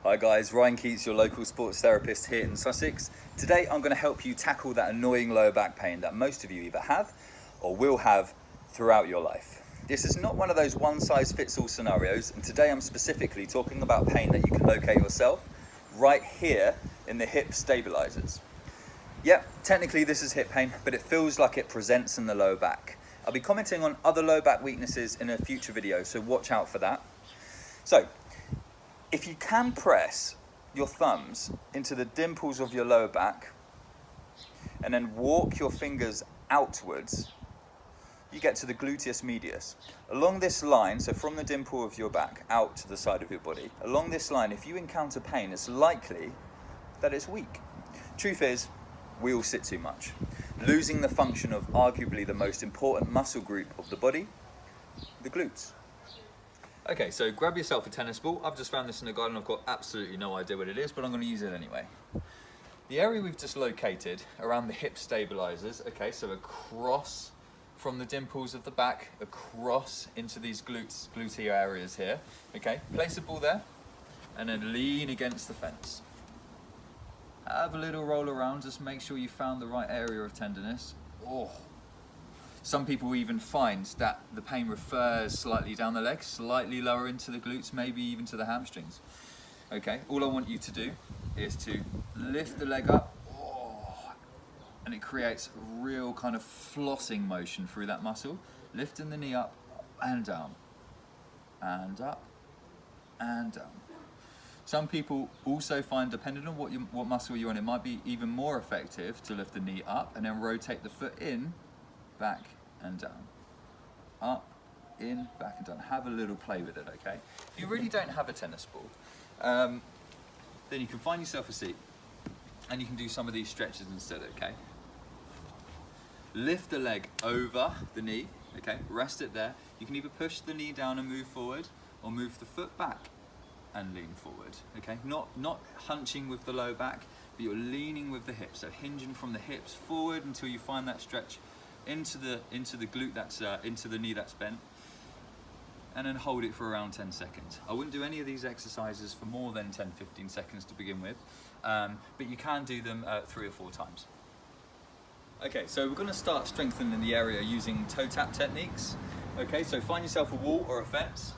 Hi guys, Ryan Keats, your local sports therapist here in Sussex. Today I'm going to help you tackle that annoying lower back pain that most of you either have or will have throughout your life. This is not one of those one-size-fits-all scenarios, and today I'm specifically talking about pain that you can locate yourself right here in the hip stabilisers. Yep, technically this is hip pain, but it feels like it presents in the lower back. I'll be commenting on other lower back weaknesses in a future video, so watch out for that. So, if you can press your thumbs into the dimples of your lower back and then walk your fingers outwards, you get to the gluteus medius. Along this line, so from the dimple of your back out to the side of your body, along this line, if you encounter pain, it's likely that it's weak. Truth is, we all sit too much, losing the function of arguably the most important muscle group of the body, the glutes. Okay, so grab yourself a tennis ball. I've just found this in the garden. I've got absolutely no idea what it is, but I'm going to use it anyway. The area we've just located around the hip stabilizers, okay, so across from the dimples of the back, across into these gluteal areas here, okay? Place the ball there, and then lean against the fence. Have a little roll around, just make sure you found the right area of tenderness. Oh. Some people even find that the pain refers slightly down the legs, slightly lower into the glutes, maybe even to the hamstrings. Okay, all I want you to do is to lift the leg up, and it creates a real kind of flossing motion through that muscle, lifting the knee up and down, and up, and down. Some people also find, depending on what muscle you're on, it might be even more effective to lift the knee up and then rotate the foot in, back and down, up, in, back and down. Have a little play with it, okay? If you really don't have a tennis ball, then you can find yourself a seat and you can do some of these stretches instead, okay? Lift the leg over the knee, okay? Rest it there. You can either push the knee down and move forward or move the foot back and lean forward, okay? Not hunching with the low back, but you're leaning with the hips, so hinging from the hips forward until you find that stretch into the glute that's into the knee that's bent, and then hold it for around 10 seconds. I wouldn't do any of these exercises for more than 10-15 seconds to begin with, but you can do them 3 or 4 times. Okay, so we're going to start strengthening the area using toe tap techniques. Okay, so find yourself a wall or a fence.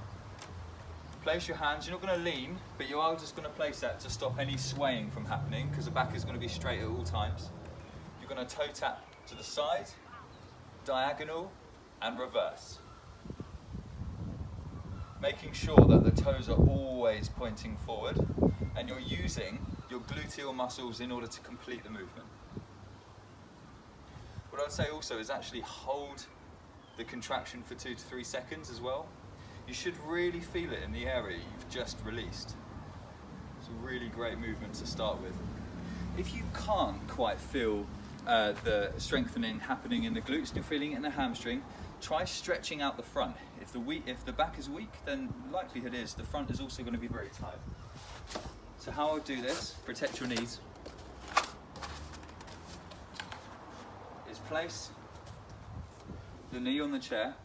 Place your hands, you're not going to lean, but you are just going to place that to stop any swaying from happening, because the back is going to be straight at all times. You're going to toe tap to the side, diagonal, and reverse. Making sure that the toes are always pointing forward, and you're using your gluteal muscles in order to complete the movement. What I'd say also is actually hold the contraction for 2 to 3 seconds as well. You should really feel it in the area you've just released. It's a really great movement to start with. If you can't quite feel the strengthening happening in the glutes and you're feeling it in the hamstring, try stretching out the front. If the back is weak, then the likelihood is the front is also going to be very tight. So how I'll do this, protect your knees, is place the knee on the chair.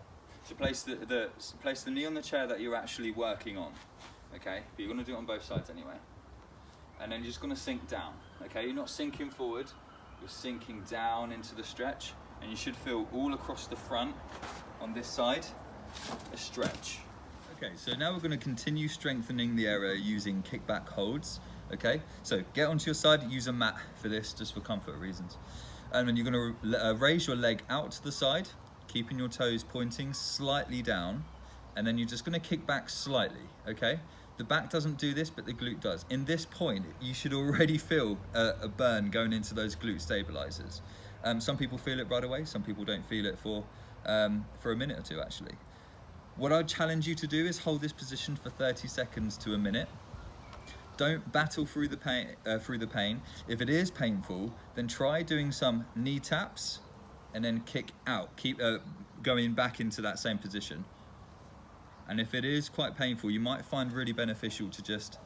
So place the knee on the chair that you're actually working on, okay? But you're going to do it on both sides anyway. And then you're just going to sink down, okay? You're not sinking forward, you're sinking down into the stretch, and you should feel all across the front on this side a stretch. Okay, so now we're going to continue strengthening the area using kickback holds, okay? So get onto your side, use a mat for this, just for comfort reasons. And then you're going to raise your leg out to the side, keeping your toes pointing slightly down, and then you're just going to kick back slightly, okay? The back doesn't do this, but the glute does. In this point, you should already feel a burn going into those glute stabilizers. Some people feel it right away, some people don't feel it for a minute or two actually. What I'd challenge you to do is hold this position for 30 seconds to a minute. Don't battle through the pain. If it is painful, then try doing some knee taps and then kick out. Keep going back into that same position. And if it is quite painful, you might find really beneficial to just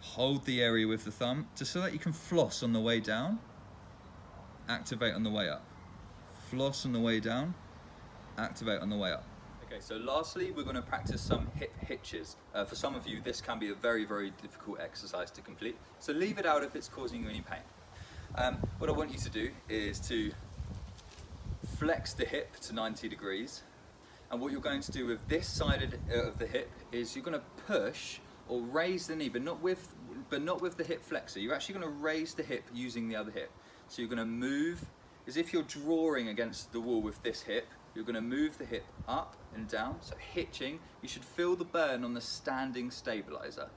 hold the area with the thumb, just so that you can floss on the way down, activate on the way up. Floss on the way down, activate on the way up. Okay, so lastly, we're going to practice some hip hitches. For some of you, this can be a very, very difficult exercise to complete, so leave it out if it's causing you any pain. What I want you to do is to flex the hip to 90 degrees, and what you're going to do with this side of the hip is you're going to push or raise the knee, but not with the hip flexor. You're actually going to raise the hip using the other hip. So you're going to move as if you're drawing against the wall with this hip. You're going to move the hip up and down, so hitching. You should feel the burn on the standing stabilizer.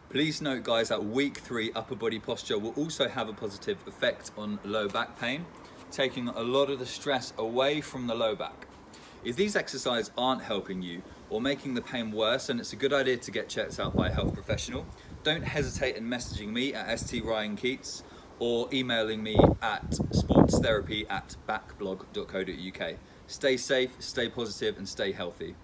Please note, guys, that week 3 upper body posture will also have a positive effect on low back pain, taking a lot of the stress away from the low back. If these exercises aren't helping you or making the pain worse, then it's a good idea to get checked out by a health professional. Don't hesitate in messaging me at stryankeats or emailing me at sportstherapy@backblog.co.uk. Stay safe, stay positive, and stay healthy.